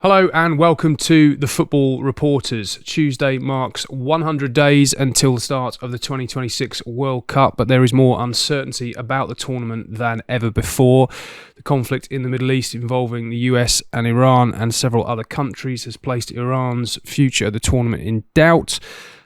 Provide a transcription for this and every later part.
Hello and welcome to the Football Reporters. Tuesday marks 100 days until the start of the 2026 World Cup, but there is more uncertainty about the tournament than ever before. The conflict in the Middle East involving the US and Iran and several other countries has placed Iran's future at the tournament in doubt.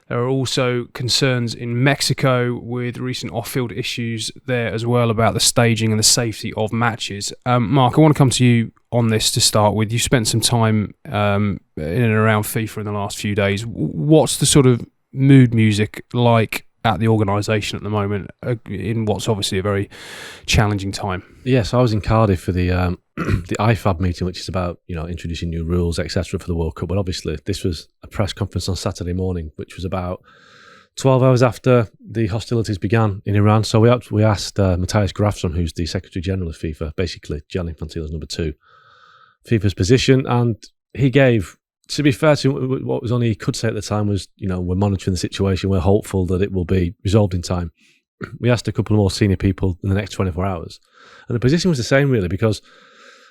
There are also concerns in Mexico with recent off-field issues there as well about the staging and the safety of matches. Mark, I want to come to you on this to start with. You spent some time in and around FIFA in the last few days. What's the sort of mood music like at the organisation at the moment in what's obviously a very challenging time? Yes, I was in Cardiff for the the IFAB meeting, which is about introducing new rules, etc. for the World Cup. But obviously, this was a press conference on Saturday morning, which was about 12 hours after the hostilities began in Iran. So we asked Matthias Grafson, who's the Secretary General of FIFA, basically Gianni Infantilo's number 2, FIFA's position, and he gave, to be fair to him, what was only he could say at the time was, we're monitoring the situation, we're hopeful that it will be resolved in time. We asked a couple of more senior people in the next 24 hours, and the position was the same really, because,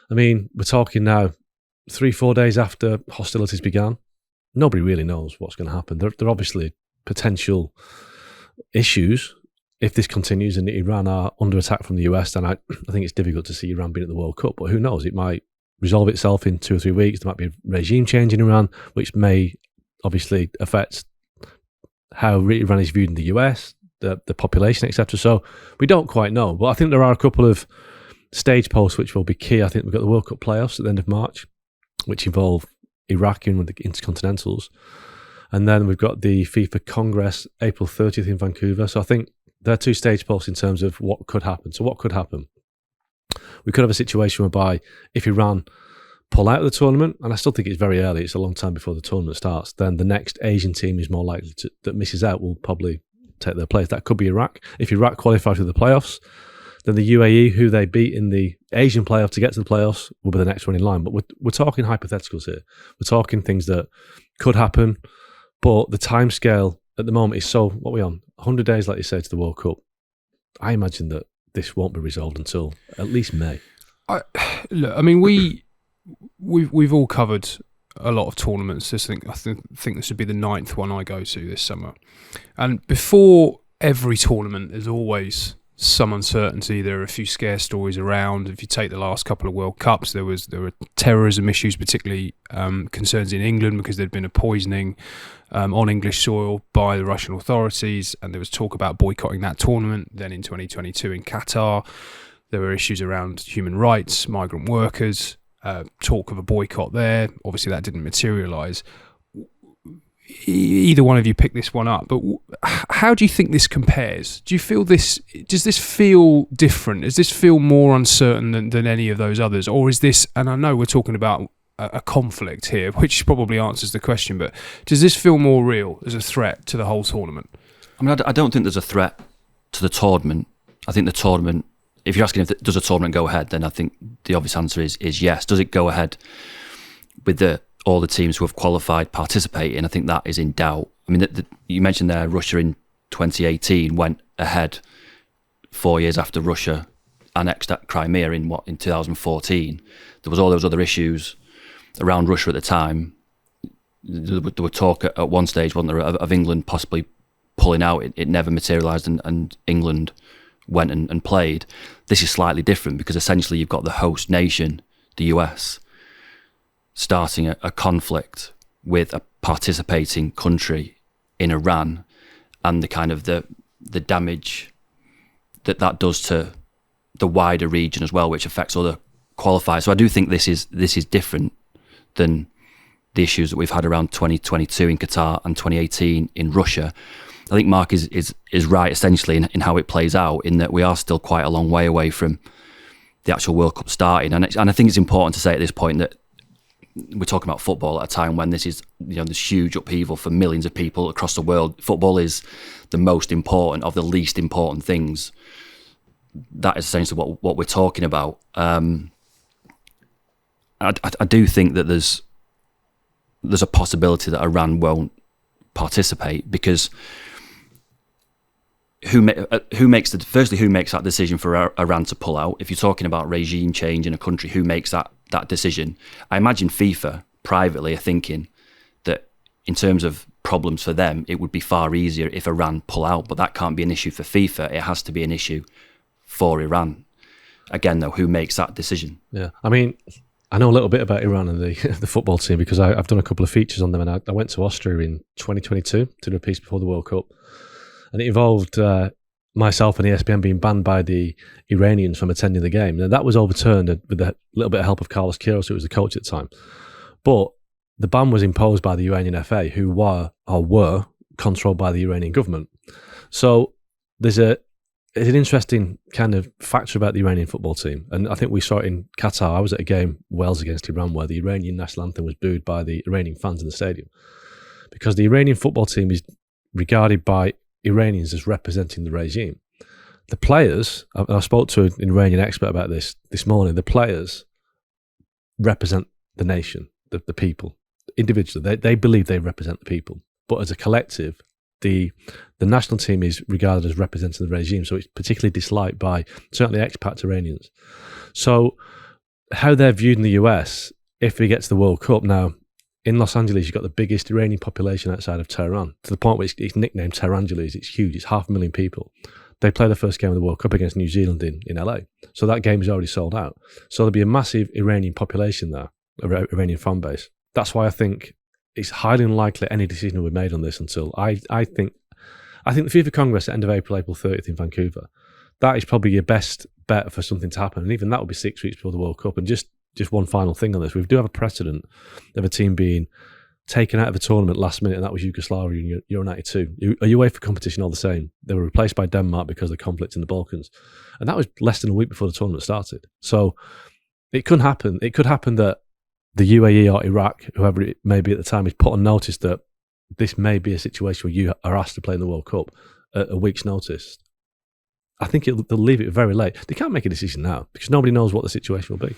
we're talking now 3-4 days after hostilities began. Nobody really knows what's going to happen. There are obviously potential issues if this continues and Iran are under attack from the US, then I think it's difficult to see Iran being at the World Cup, but who knows, it might resolve itself in 2 or 3 weeks. There might be a regime change in Iran, which may obviously affect how Iran is viewed in the US, the population, etc. So we don't quite know. But I think there are a couple of stage posts which will be key. I think we've got the World Cup playoffs at the end of March, which involve Iraq in the Intercontinentals. And then we've got the FIFA Congress, April 30th in Vancouver. So I think there are 2 stage posts in terms of what could happen. So what could happen? We could have a situation whereby if Iran pull out of the tournament, and I still think it's very early, it's a long time before the tournament starts, then the next Asian team is more likely that misses out will probably take their place. That could be Iraq. If Iraq qualify to the playoffs, then the UAE, who they beat in the Asian playoff to get to the playoffs, will be the next one in line. But we're talking hypotheticals here. We're talking things that could happen, but the timescale at the moment is so, what are we on? 100 days, like you say, to the World Cup. I imagine that this won't be resolved until at least May. We've all covered a lot of tournaments. I think this would be the 9th one I go to this summer. And before every tournament, there's always some uncertainty. There are a few scare stories around. If you take the last couple of World Cups, there were terrorism issues, particularly concerns in England because there'd been a poisoning on English soil by the Russian authorities, and there was talk about boycotting that tournament. Then in 2022 in Qatar, there were issues around human rights, migrant workers, talk of a boycott there. Obviously that didn't materialise. Either one of you picked this one up, but how do you think this compares? Do you feel this? Does this feel different? Does this feel more uncertain than any of those others, or is this? And I know we're talking about a conflict here, which probably answers the question. But does this feel more real as a threat to the whole tournament? I don't think there's a threat to the tournament. I think the tournament. If you're asking does a tournament go ahead, then I think the obvious answer is yes. Does it go ahead with all the teams who have qualified participating? I think that is in doubt. You mentioned there Russia in 2018 went ahead 4 years after Russia annexed Crimea in 2014. There was all those other issues around Russia at the time. There were talk at one stage, wasn't there, of England possibly pulling out. It never materialised, and England went and played. This is slightly different because essentially you've got the host nation, the US, starting a conflict with a participating country in Iran, and the kind of the damage that does to the wider region as well, which affects other qualifiers. So I do think this is different than the issues that we've had around 2022 in Qatar and 2018 in Russia. I think Mark is right essentially in how it plays out, in that we are still quite a long way away from the actual World Cup starting, and I think it's important to say at this point that we're talking about football at a time when this is, this huge upheaval for millions of people across the world. Football is the most important of the least important things. That is essentially what we're talking about. I do think that there's a possibility that Iran won't participate, because who makes that decision for Iran to pull out? If you're talking about regime change in a country, who makes that decision? I imagine FIFA privately are thinking that in terms of problems for them, it would be far easier if Iran pull out, but that can't be an issue for FIFA. It has to be an issue for Iran. Again, though, who makes that decision? Yeah, I mean, I know a little bit about Iran and the the football team because I've done a couple of features on them, and I went to Austria in 2022 to do a piece before the World Cup, and it involved myself and ESPN being banned by the Iranians from attending the game. Now, that was overturned with a little bit of help of Carlos Queiroz, who was the coach at the time. But the ban was imposed by the Iranian FA, who were controlled by the Iranian government. So there's an interesting kind of factor about the Iranian football team. And I think we saw it in Qatar. I was at a game, Wales against Iran, where the Iranian national anthem was booed by the Iranian fans in the stadium. Because the Iranian football team is regarded by Iranians as representing the regime. The players, I spoke to an Iranian expert about this morning, the players represent the nation, the people. Individually, they believe they represent the people. But as a collective, the national team is regarded as representing the regime, so it's particularly disliked by certainly expat Iranians. So how they're viewed in the US, if we get to the World Cup now, in Los Angeles, you've got the biggest Iranian population outside of Tehran, to the point where it's nicknamed Tehrangeles. It's huge. It's 500,000 people. They play the first game of the World Cup against New Zealand in LA. So that game is already sold out. So there'll be a massive Iranian population there, Iranian fan base. That's why I think it's highly unlikely any decision will be made on this until I think the FIFA Congress at end of April 30th in Vancouver, that is probably your best bet for something to happen. And even that will be 6 weeks before the World Cup. And just one final thing on this. We do have a precedent of a team being taken out of a tournament last minute, and that was Yugoslavia in Euro 92. A UEFA competition all the same. They were replaced by Denmark because of the conflict in the Balkans. And that was less than a week before the tournament started. So it could happen. It could happen that the UAE or Iraq, whoever it may be at the time, is put on notice that this may be a situation where you are asked to play in the World Cup at a week's notice. I think they'll leave it very late. They can't make a decision now because nobody knows what the situation will be.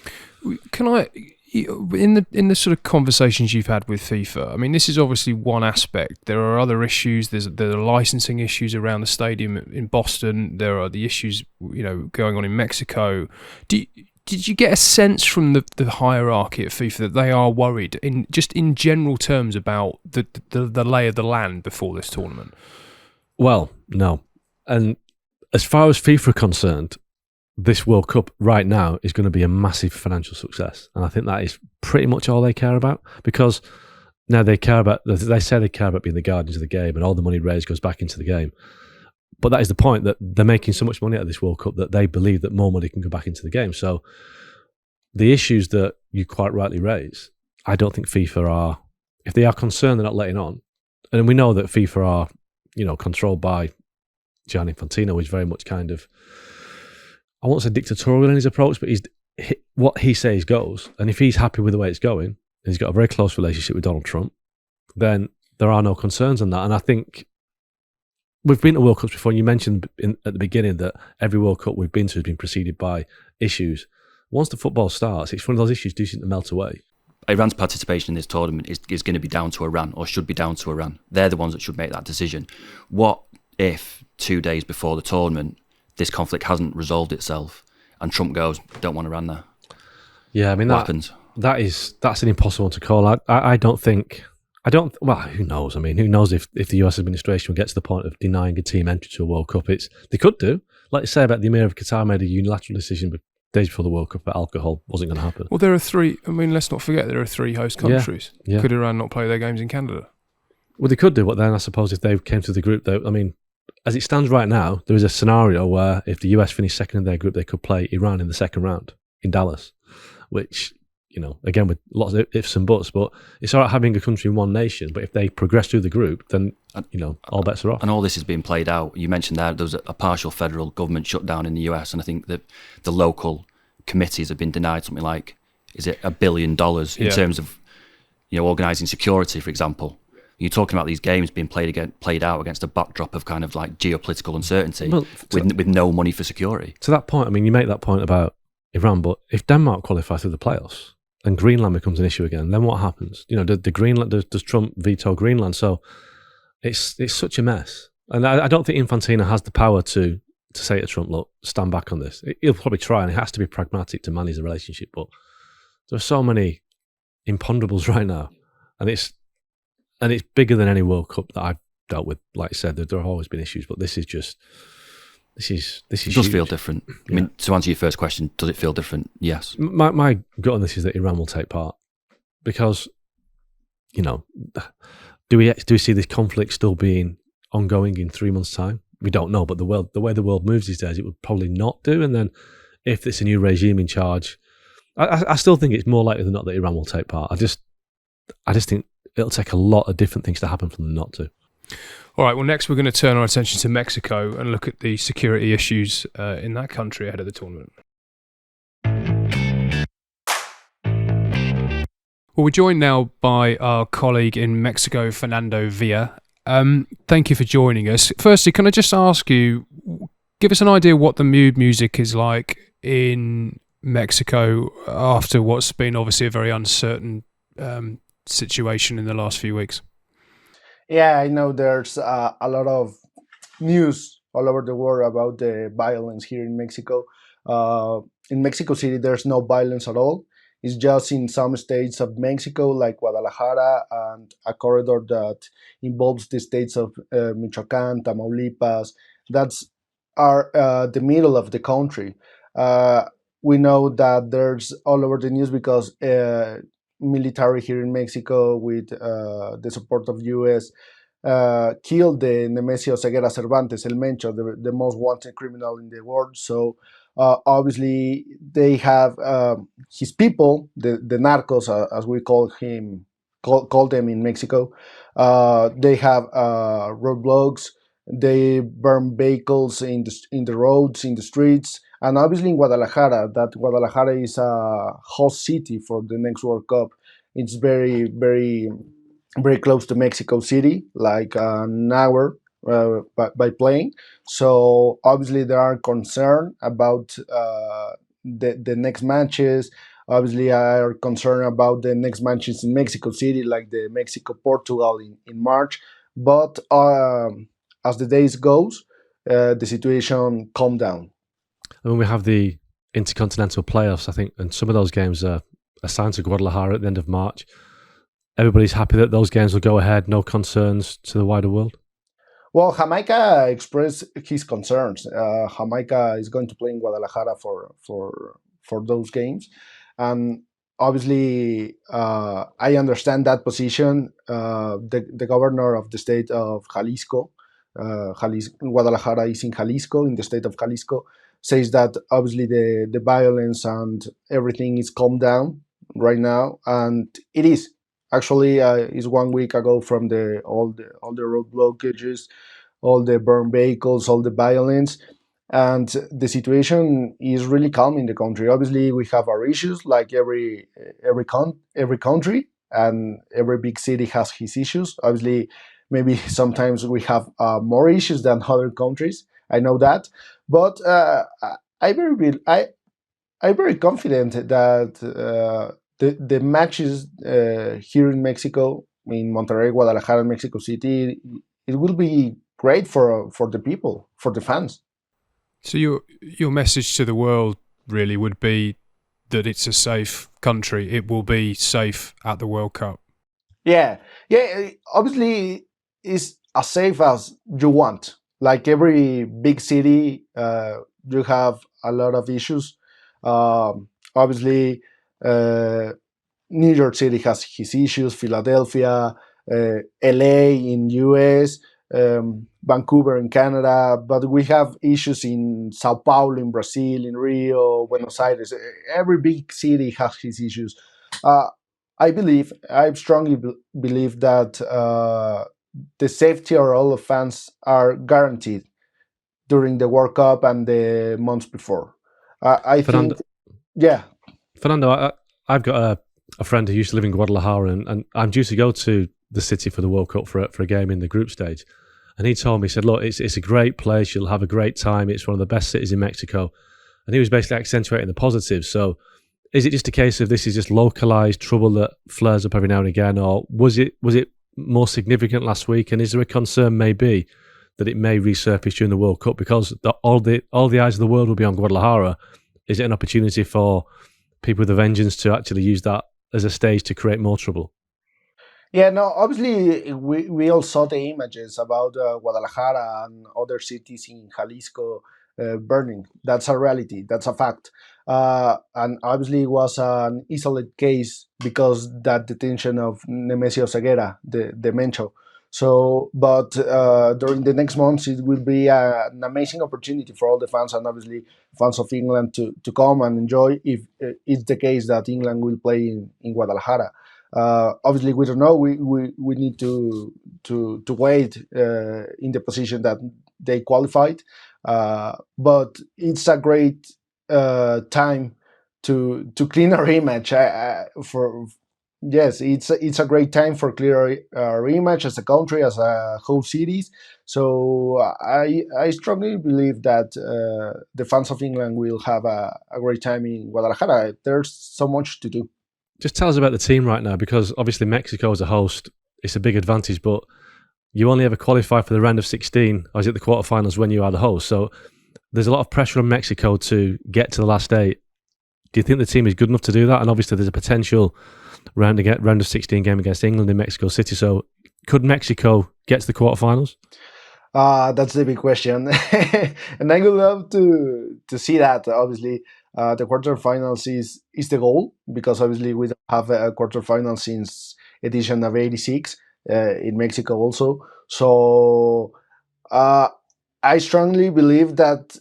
Can I, in the sort of conversations you've had with FIFA, I mean, this is obviously one aspect. There are other issues. There are licensing issues around the stadium in Boston. There are the issues, going on in Mexico. Did you get a sense from the hierarchy at FIFA that they are worried, in general terms, about the lay of the land before this tournament? Well, no. And as far as FIFA are concerned, this World Cup right now is going to be a massive financial success. And I think that is pretty much all they care about, because now they say they care about being the guardians of the game, and all the money raised goes back into the game. But that is the point, that they're making so much money out of this World Cup that they believe that more money can go back into the game. So the issues that you quite rightly raise, I don't think FIFA are, if they are concerned, they're not letting on. And we know that FIFA are, controlled by Gianni Infantino, who is very much kind of, I won't say dictatorial in his approach, but what he says goes. And if he's happy with the way it's going, and he's got a very close relationship with Donald Trump, then there are no concerns on that. And I think we've been to World Cups before, and you mentioned at the beginning that every World Cup we've been to has been preceded by issues. Once the football starts, it's one of those issues do seem to melt away. Iran's participation in this tournament is going to be down to Iran, or should be down to Iran. They're the ones that should make that decision. What if 2 days before the tournament, this conflict hasn't resolved itself, and Trump goes, don't want Iran there? Yeah, I mean, what happens? That's an impossible one to call. I don't think... well, who knows? I mean, who knows if the US administration will get to the point of denying a team entry to a World Cup? They could do. Like you say about the Emir of Qatar made a unilateral decision days before the World Cup that alcohol wasn't going to happen. Well, there are three. I mean, let's not forget there are 3 host countries. Yeah. Could Iran not play their games in Canada? Well, they could do, but then I suppose if they came to the group, I mean, as it stands right now, there is a scenario where if the US finish second in their group, they could play Iran in the second round in Dallas, which, again, with lots of ifs and buts, but it's all right having a country in one nation, but if they progress through the group, then, all bets are off. And all this is being played out. You mentioned there was a partial federal government shutdown in the US, and I think that the local committees have been denied something like, is it $1 billion in terms of, organising security, for example. You're talking about these games being played out against a backdrop of kind of like geopolitical uncertainty, with no money for security. To that point, I mean, you make that point about Iran, but if Denmark qualify through the playoffs and Greenland becomes an issue again, then what happens? Does Trump veto Greenland? So it's such a mess. And I don't think Infantino has the power to say to Trump, look, stand back on this. He'll probably try, and it has to be pragmatic to manage the relationship. But there are so many imponderables right now, and it's bigger than any World Cup that I've dealt with. Like I said, there have always been issues, but this is It does huge. feel different. I mean, to answer your first question, does it feel different? Yes. My gut on this is that Iran will take part, because do we see this conflict still being ongoing in 3 months' time? We don't know, but the way the world moves these days, it would probably not do. And then if it's a new regime in charge, I still think it's more likely than not that Iran will take part. I just think it'll take a lot of different things to happen for them not to. All right, well, next we're going to turn our attention to Mexico and look at the security issues in that country ahead of the tournament. Well, we're joined now by our colleague in Mexico, Fernando Vila. Thank you for joining us. Firstly, can I just ask you, give us an idea what the mood music is like in Mexico after what's been obviously a very uncertain situation in the last few weeks? Yeah, I know there's a lot of news all over the world about the violence here in Mexico. In Mexico City, there's no violence at all. It's just in some states of Mexico, like Guadalajara, and a corridor that involves the states of Michoacán, Tamaulipas. That's the middle of the country. We know that there's all over the news because military here in Mexico, with the support of U.S., killed the Nemesio Ceguera Cervantes, El Mencho, the most wanted criminal in the world. So obviously they have his people, the narcos, as we call them in Mexico. They have roadblocks. They burn vehicles in the roads, in the streets. And obviously in Guadalajara, that Guadalajara is a host city for the next World Cup. It's very, very, very close to Mexico City, like an hour by plane. So obviously there are concern about the next matches. Obviously, I are concerned about the next matches in Mexico City, like the Mexico-Portugal in March. But as the days goes, the situation calmed down. And when we have the intercontinental playoffs, I think, and some of those games are assigned to Guadalajara at the end of March. Everybody's happy that those games will go ahead, no concerns to the wider world. Well, Jamaica expressed his concerns. Jamaica is going to play in Guadalajara for those games, and obviously, I understand that position. The governor of the state of Jalisco, Guadalajara is in Jalisco, in the state of Jalisco, says that obviously the violence and everything is calmed down right now, and it is. Actually, it's 1 week ago from all the road blockages, all the burned vehicles, all the violence, and the situation is really calm in the country. Obviously, we have our issues, like every country, and every big city has his issues. Obviously, maybe sometimes we have more issues than other countries. I know that, but I'm very confident that the matches here in Mexico, in Monterrey, Guadalajara, and Mexico City, it will be great for the people, for the fans. So your message to the world really would be that it's a safe country. It will be safe at the World Cup. Yeah. Obviously, it's as safe as you want. Like every big city, you have a lot of issues. Obviously, New York City has his issues. Philadelphia, LA in US. Vancouver in Canada, but we have issues in Sao Paulo, in Brazil, in Rio, Buenos Aires. Every big city has its issues. I strongly believe that the safety of all the fans are guaranteed during the World Cup and the months before. Fernando, I've got a friend who used to live in Guadalajara, and I'm due to go to the city for the World Cup for a game in the group stage. And he told me, he said, look, it's a great place. You'll have a great time. It's one of the best cities in Mexico. And he was basically accentuating the positives. So is it just a case of this is just localized trouble that flares up every now and again? Or was it more significant last week? And is there a concern maybe that it may resurface during the World Cup? Because all the eyes of the world will be on Guadalajara. Is it an opportunity for people with a vengeance to actually use that as a stage to create more trouble? Yeah, no, obviously we all saw the images about Guadalajara and other cities in Jalisco burning. That's a reality. That's a fact. And obviously it was an isolated case because that detention of Nemesio Ceguera, the Mencho. So, but during the next months, it will be an amazing opportunity for all the fans and obviously fans of England to come and enjoy if it's the case that England will play in Guadalajara. Obviously, we don't know. We need to wait in the position that they qualified, but it's a great time to clean our image. For yes, it's a great time for clear our image as a country, as a whole cities. So I strongly believe that the fans of England will have a great time in Guadalajara. There's so much to do. Just tell us about the team right now, because obviously Mexico as a host, it's a big advantage, but you only ever qualify for the round of 16, or is it the quarterfinals when you are the host? So there's a lot of pressure on Mexico to get to the last 8. Do you think the team is good enough to do that? And obviously there's a potential round of 16 game against England in Mexico City. So could Mexico get to the quarterfinals? That's the big question. And I would love to see that, obviously. The quarterfinals is the goal, because obviously we don't have a quarterfinal since edition of 86 in Mexico also. So I strongly believe that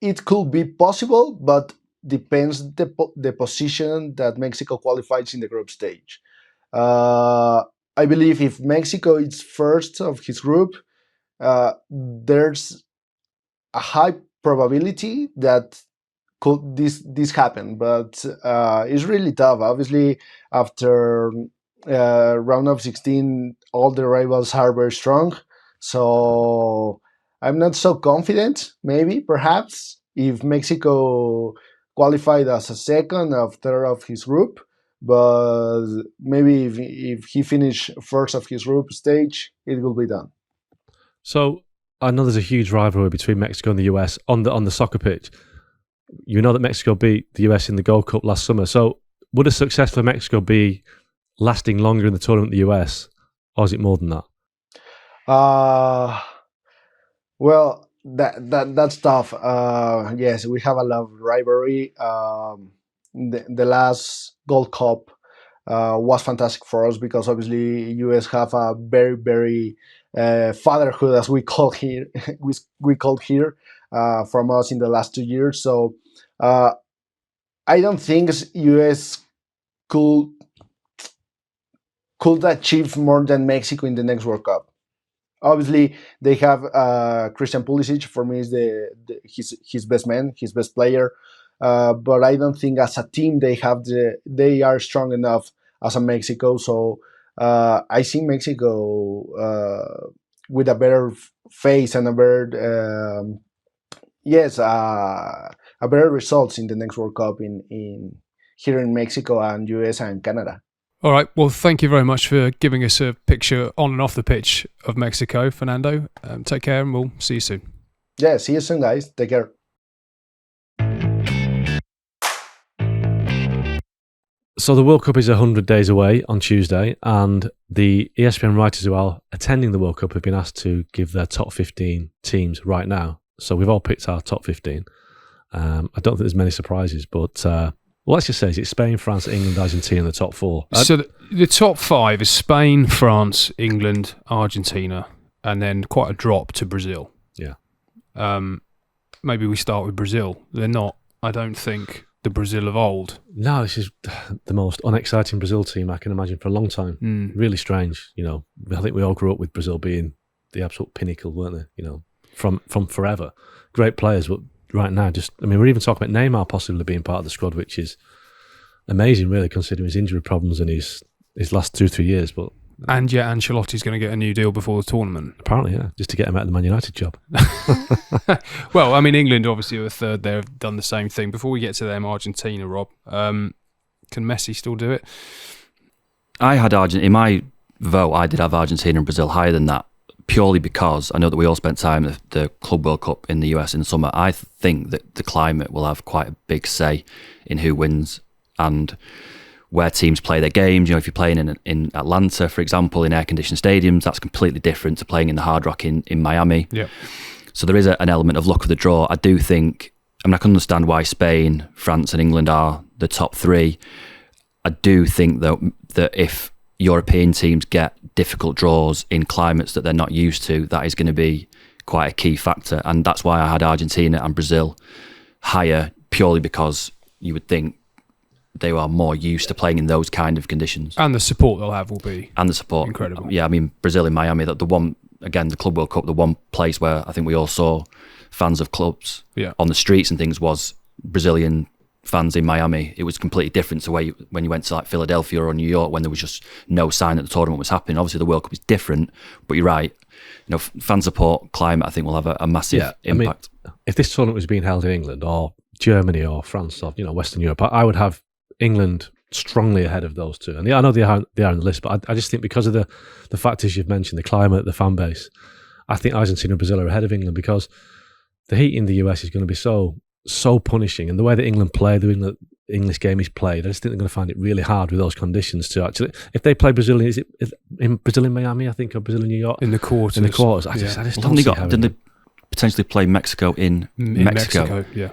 it could be possible, but depends the position that Mexico qualifies in the group stage. I believe if Mexico is first of his group, there's a high probability that could this happen, but it's really tough. Obviously, after round of 16, all the rivals are very strong. So I'm not so confident. Maybe, perhaps, if Mexico qualified as a second or third of his group, but maybe if he finish first of his group stage, it will be done. So I know there's a huge rivalry between Mexico and the US on the soccer pitch. You know that Mexico beat the US in the Gold Cup last summer. So would a success for Mexico be lasting longer in the tournament than the US, or is it more than that? Well, that's tough. Yes, we have a lot of rivalry. The last Gold Cup was fantastic for us because obviously US have a very very fatherhood, as we call here. we call here from us in the last 2 years. So I don't think US could achieve more than Mexico in the next World Cup. Obviously, they have Christian Pulisic. For me, is his best man, his best player. But I don't think as a team they are strong enough as a Mexico. So I see Mexico with a better face and a better a better results in the next World Cup in here in Mexico and US and Canada. All right. Well, thank you very much for giving us a picture on and off the pitch of Mexico, Fernando. Take care, and we'll see you soon. Yeah, see you soon, guys. Take care. So the World Cup is 100 days away on Tuesday, and the ESPN writers who are attending the World Cup have been asked to give their top 15 teams right now. So we've all picked our top 15. I don't think there's many surprises, but let's just say it's Spain, France, England, Argentina in the top 4. So the top 5 is Spain, France, England, Argentina, and then quite a drop to Brazil. Yeah. Maybe we start with Brazil. They're not, I don't think, the Brazil of old. No, this is the most unexciting Brazil team I can imagine for a long time. Really strange. You know, I think we all grew up with Brazil being the absolute pinnacle, weren't they? You know, from forever. Great players, but right now, we're even talking about Neymar possibly being part of the squad, which is amazing, really, considering his injury problems in his last 2-3 years. But and yet Ancelotti's going to get a new deal before the tournament. Apparently, yeah, just to get him out of the Man United job. Well, England obviously are third there, have done the same thing. Before we get to them, Argentina, Rob, can Messi still do it? I had Argentina, in my vote, I did have Argentina and Brazil higher than that, purely because I know that we all spent time at the Club World Cup in the US in the summer. I think that the climate will have quite a big say in who wins. And where teams play their games. If you're playing in Atlanta, for example, in air-conditioned stadiums, that's completely different to playing in the Hard Rock in Miami. Yeah. So there is an element of luck of the draw. I do think, I can understand why Spain, France and England are the top three. I do think, though, that if European teams get difficult draws in climates that they're not used to, that is going to be quite a key factor. And that's why I had Argentina and Brazil higher, purely because you would think they are more used to playing in those kind of conditions. And the support they'll have will be incredible. Yeah, Brazil in Miami, the one, again, the Club World Cup, the one place where I think we all saw fans of clubs on the streets and things was Brazilian fans in Miami. It was completely different to when you went to like Philadelphia or New York, when there was just no sign that the tournament was happening. Obviously, the World Cup is different, but you're right. Fan support, climate, I think will have a massive impact. If this tournament was being held in England or Germany or France or Western Europe, I would have England strongly ahead of those two. And I know they are on the list, but I just think because of the factors you've mentioned, the climate, the fan base, I think Argentina and Brazil are ahead of England, because the heat in the US is going to be so punishing, and the way that England play, the way the English game is played, I just think they're going to find it really hard with those conditions to actually. If they play Brazil, is it in Brazil in Miami? I think, or Brazil in New York in the quarters. I just don't see how. Didn't they potentially play Mexico in Mexico? Yeah.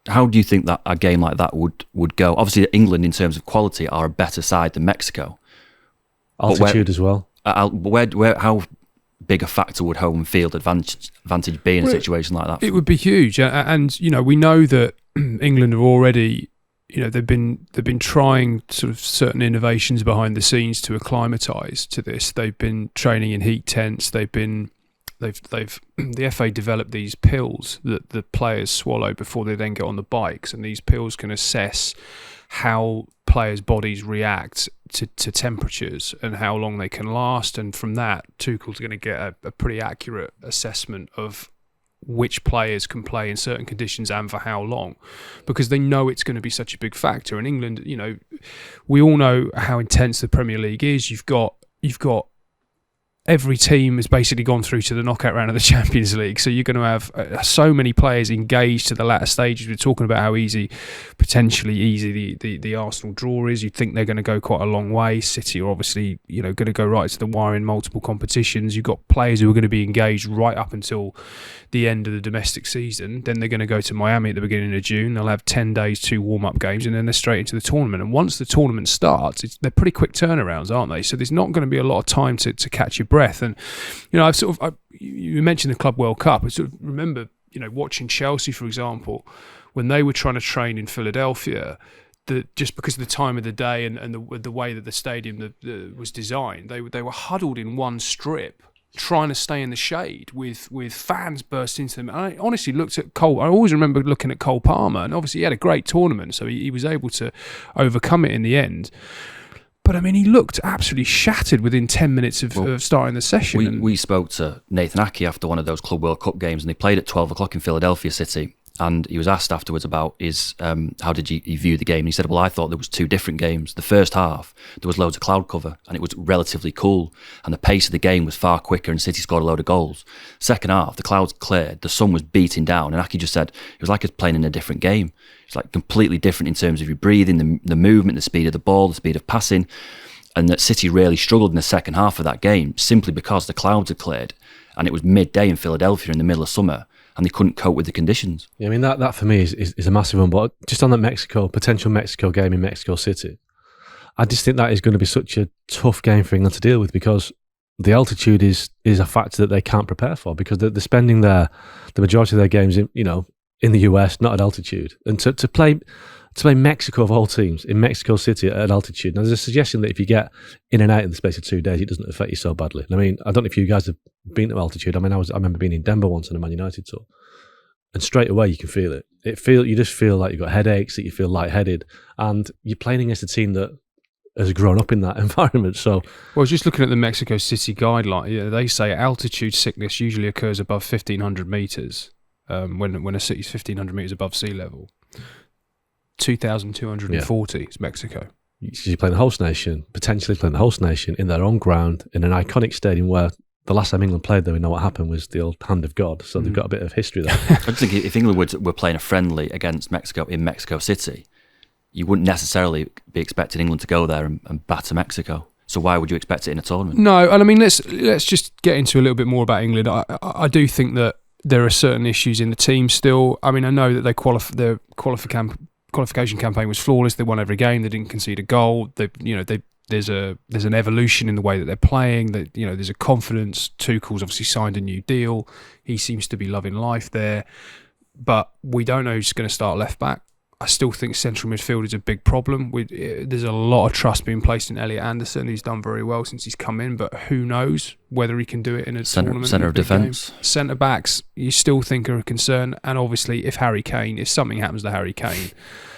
How do you think that a game like that would go? Obviously, England in terms of quality are a better side than Mexico. Altitude as well. How big a factor would home field advantage be in a situation like that? It would be huge, and we know that England are already, they've been trying sort of certain innovations behind the scenes to acclimatise to this. They've been training in heat tents. They've the FA developed these pills that the players swallow before they then get on the bikes, and these pills can assess how players' bodies react to temperatures and how long they can last. And from that, Tuchel's going to get a pretty accurate assessment of which players can play in certain conditions and for how long, because they know it's going to be such a big factor. In England, we all know how intense the Premier League is. You've got every team has basically gone through to the knockout round of the Champions League, so you're going to have so many players engaged to the latter stages. We're talking about how potentially easy the Arsenal draw is. You'd think they're going to go quite a long way. City are obviously going to go right to the wire in multiple competitions. You've got players who are going to be engaged right up until the end of the domestic season. Then they're going to go to Miami at the beginning of June. They'll have 10 days, 2 warm-up games, and then they're straight into the tournament. And once the tournament starts, they're pretty quick turnarounds, aren't they? So there's not going to be a lot of time to catch your breath. And you mentioned the Club World Cup. I sort of remember watching Chelsea, for example, when they were trying to train in Philadelphia, that just because of the time of the day and the way that the stadium was designed, they were huddled in one strip, trying to stay in the shade with fans bursting into them. And I honestly looked at Cole. I always remember looking at Cole Palmer, and obviously he had a great tournament, so he was able to overcome it in the end. But he looked absolutely shattered within 10 minutes of starting the session. We spoke to Nathan Ackey after one of those Club World Cup games, and they played at 12 o'clock in Philadelphia City. And he was asked afterwards about how did he view the game? And he said, well, I thought there was 2 different games. The first half, there was loads of cloud cover, and it was relatively cool. And the pace of the game was far quicker, and City scored a load of goals. Second half, the clouds cleared, the sun was beating down, and Ackey just said it was like us playing in a different game. It's like completely different in terms of your breathing, the movement, the speed of the ball, the speed of passing. And that City really struggled in the second half of that game simply because the clouds had cleared, and it was midday in Philadelphia in the middle of summer, and they couldn't cope with the conditions. Yeah, that for me is a massive one. But just on that potential Mexico game in Mexico City, I just think that is going to be such a tough game for England to deal with, because the altitude is a factor that they can't prepare for, because they're spending the majority of their games in the US, not at altitude, and to play Mexico of all teams in Mexico City at altitude. Now, there's a suggestion that if you get in and out in the space of 2 days, it doesn't affect you so badly. I don't know if you guys have been to altitude. I remember being in Denver once on a Man United tour, and straight away you can feel it. You just feel like you've got headaches, that you feel lightheaded, and you're playing against a team that has grown up in that environment. So, well, I was just looking at the Mexico City guideline. Yeah, they say altitude sickness usually occurs above 1,500 meters. When a city is 1,500 meters above sea level. 2,240 is Mexico. You're playing the host nation, potentially playing the host nation in their own ground, in an iconic stadium where the last time England played there, we know what happened, was the old hand of God. So they've got a bit of history there. I just think if England were playing a friendly against Mexico in Mexico City, you wouldn't necessarily be expecting England to go there and batter Mexico. So why would you expect it in a tournament? No, and I mean, let's just get into a little bit more about England. I do think that there are certain issues in the team still. I mean, I know that their qualification campaign was flawless. They won every game. They didn't concede a goal. There's an evolution in the way that they're playing. That there's a confidence. Tuchel's obviously signed a new deal. He seems to be loving life there, but we don't know who's going to start left back. I still think central midfield is a big problem. There's a lot of trust being placed in Elliot Anderson, who's done very well since he's come in, but who knows whether he can do it in a tournament. Centre of defence. Centre backs, you still think are a concern, and obviously if something happens to Harry Kane,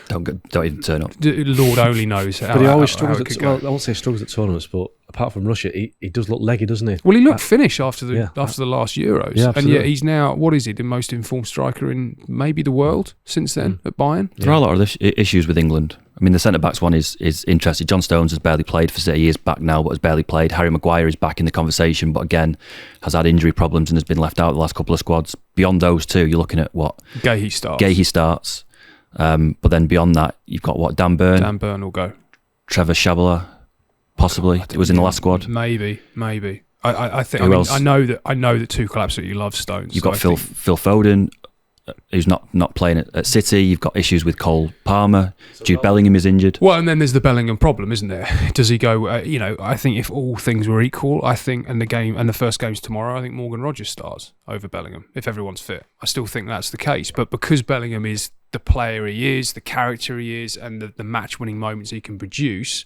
don't even turn up. Lord only knows how. But he always struggles. I won't say struggles at tournaments, but apart from Russia, he does look leggy, doesn't he? Well, he looked finished after the last Euros, yeah, and yet he's now, what is he, the most informed striker in maybe the world since then at Bayern. There are a lot of issues with England. I mean, the centre backs one is interesting. John Stones has barely played for City. He is back now, but has barely played. Harry Maguire is back in the conversation, but again has had injury problems and has been left out of the last couple of squads. Beyond those two, you're looking at what? Gahey starts. But then beyond that, you've got what? Dan Burn. Dan Burn will go. Trevor Shabala, possibly. It was in the last squad. Maybe. I think. I know that Tuchel absolutely loves Stones. You've got Phil Foden, who's not playing at City. You've got issues with Cole Palmer. Jude Bellingham is injured. Well, and then there's the Bellingham problem, isn't there? Does he go? I think if all things were equal, and the first game's tomorrow, I think Morgan Rogers starts over Bellingham if everyone's fit. I still think that's the case, but because Bellingham is the player he is, the character he is, and the match-winning moments he can produce,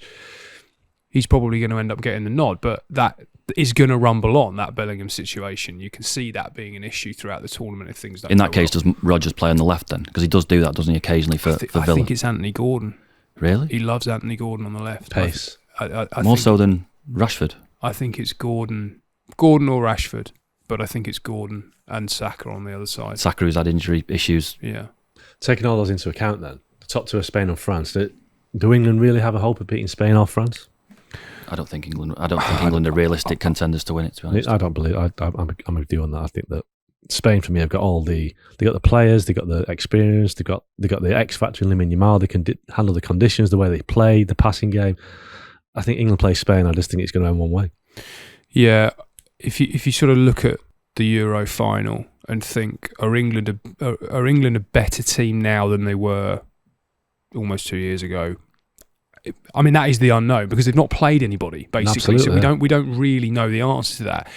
he's probably going to end up getting the nod. But that is going to rumble on, that Bellingham situation. You can see that being an issue throughout the tournament if things don't In that case, does Rodgers play on the left then? Because he does do that, doesn't he, occasionally for Villa? I think it's Anthony Gordon. Really? He loves Anthony Gordon on the left. Pace. More so than Rashford? I think it's Gordon or Rashford, but I think it's Gordon and Saka on the other side. Saka, who's had injury issues. Yeah. Taking all those into account then, the top two are Spain and France. Do England really have a hope of beating Spain or France? I don't think England are realistic contenders to win it, to be honest. I don't believe. I'm with you on that. I think that Spain, for me, have got they got the players, they got the experience, they got the X factor in Lamine Yamal. They can handle the conditions, the way they play, the passing game. I think England plays Spain. I just think it's going to end one way. Yeah, if you sort of look at the Euro final and think, are England a better team now than they were almost 2 years ago? I mean, that is the unknown because they've not played anybody basically. Absolutely, so we don't really know the answer to that.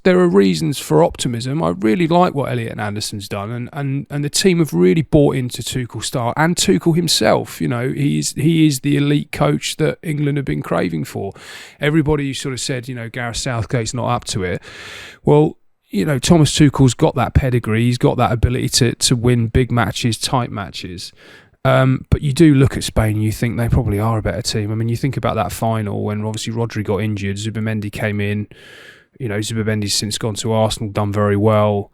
There are reasons for optimism. I really like what Elliot and Anderson's done, and the team have really bought into Tuchel's style and Tuchel himself. He is the elite coach that England have been craving for. Everybody sort of said, Gareth Southgate's not up to it. Well, Thomas Tuchel's got that pedigree. He's got that ability to win big matches, tight matches. But you do look at Spain and you think they probably are a better team. I mean, you think about that final when obviously Rodri got injured, Zubimendi came in. Zubimendi's since gone to Arsenal, done very well.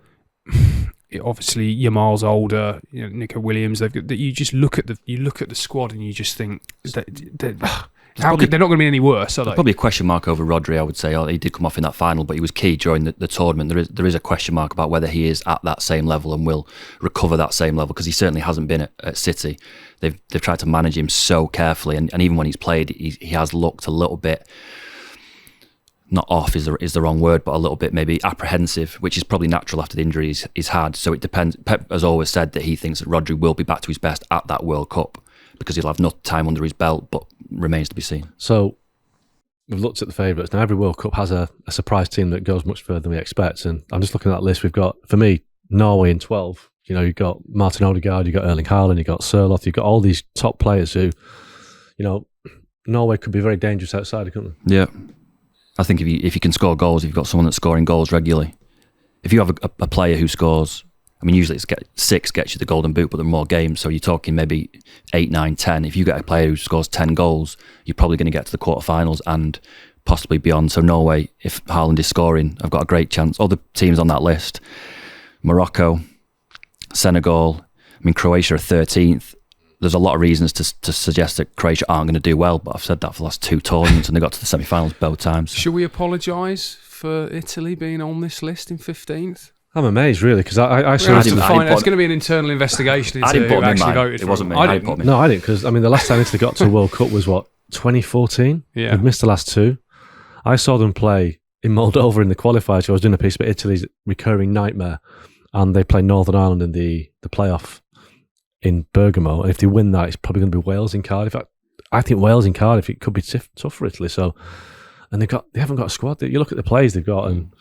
Obviously, Yamal's older. Nico Williams. You just look at the squad and you just think they're not going to be any worse, are they? Probably a question mark over Rodri, I would say. He did come off in that final, but he was key during the tournament. There is a question mark about whether he is at that same level and will recover that same level, because he certainly hasn't been at City. They've tried to manage him so carefully, and even when he's played, he has looked a little bit, not off is the wrong word, but a little bit maybe apprehensive, which is probably natural after the injuries he's had. So it depends. Pep has always said that he thinks that Rodri will be back to his best at that World Cup, because he'll have enough time under his belt, but remains to be seen. So we've looked at the favourites. Now every World Cup has a surprise team that goes much further than we expect, and I'm just looking at that list. We've got, for me, Norway in 12. You've got Martin Odegaard, you've got Erling Haaland, you've got Sørloth, you've got all these top players who, Norway could be very dangerous outside, couldn't they? Yeah. I think if you can score goals, if you've got someone that's scoring goals regularly, if you have a player who scores, I mean, usually 6 gets you the golden boot, but there are more games, so you're talking maybe 8, 9, 10. If you get a player who scores 10 goals, you're probably going to get to the quarterfinals and possibly beyond. So Norway, if Haaland is scoring, I've got a great chance. Other teams on that list, Morocco, Senegal, Croatia are 13th. There's a lot of reasons to suggest that Croatia aren't going to do well, but I've said that for the last 2 tournaments and they got to the semi-finals both times. Should we apologise for Italy being on this list in 15th? I'm amazed, really, because I saw. It's going to be an internal investigation into who actually voted for him. It wasn't me. I didn't. No, I didn't, because I mean the last time Italy got to a World Cup was what, 2014. Yeah, they've missed the last two. I saw them play in Moldova in the qualifiers. So I was doing a piece about Italy's recurring nightmare, and they play Northern Ireland in the playoff in Bergamo. And if they win that, it's probably going to be Wales in Cardiff. I think Wales in Cardiff, it could be tough for Italy. So, and they haven't got a squad. You look at the players they've got, and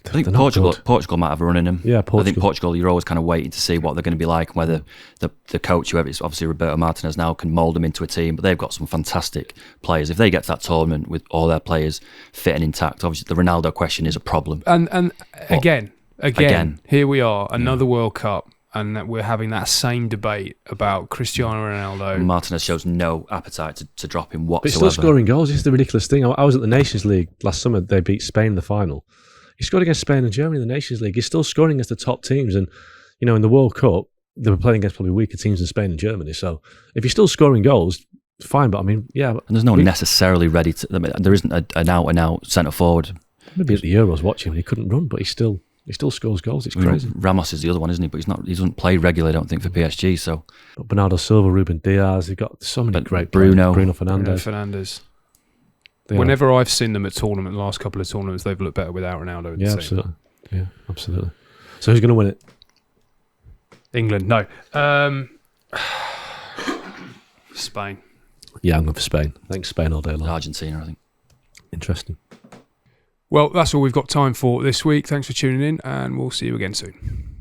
I think Portugal might have a run in them. Yeah, Portugal. I think Portugal, you're always kind of waiting to see what they're going to be like, whether the coach, whoever it's obviously Roberto Martinez now, can mould them into a team. But they've got some fantastic players. If they get to that tournament with all their players fit and intact, obviously the Ronaldo question is a problem. And again, here we are, another World Cup, and we're having that same debate about Cristiano Ronaldo. Martinez shows no appetite to drop him whatsoever. But he's still scoring goals. This is the ridiculous thing. I was at the Nations League last summer. They beat Spain in the final. He scored against Spain and Germany in the Nations League. He's still scoring against the top teams. And, in the World Cup, they were playing against probably weaker teams than Spain and Germany. So if he's still scoring goals, fine. But, I mean, yeah. And there's no one necessarily ready to... I mean, there isn't an out-and-out centre-forward. Maybe at the Euros watching him, he couldn't run, but he still scores goals. It's crazy. Ramos is the other one, isn't he? But he doesn't play regularly, I don't think, for PSG. So, but Bernardo Silva, Ruben Diaz, they've got so many great Bruno Fernandes. Whenever I've seen them at tournament, the last couple of tournaments, they've looked better without Ronaldo. Yeah, absolutely. Yeah, absolutely. So who's going to win it? England, no. Spain. Yeah, I'm going for Spain. I think Spain all day long. Argentina, I think. Interesting. Well, that's all we've got time for this week. Thanks for tuning in, and we'll see you again soon.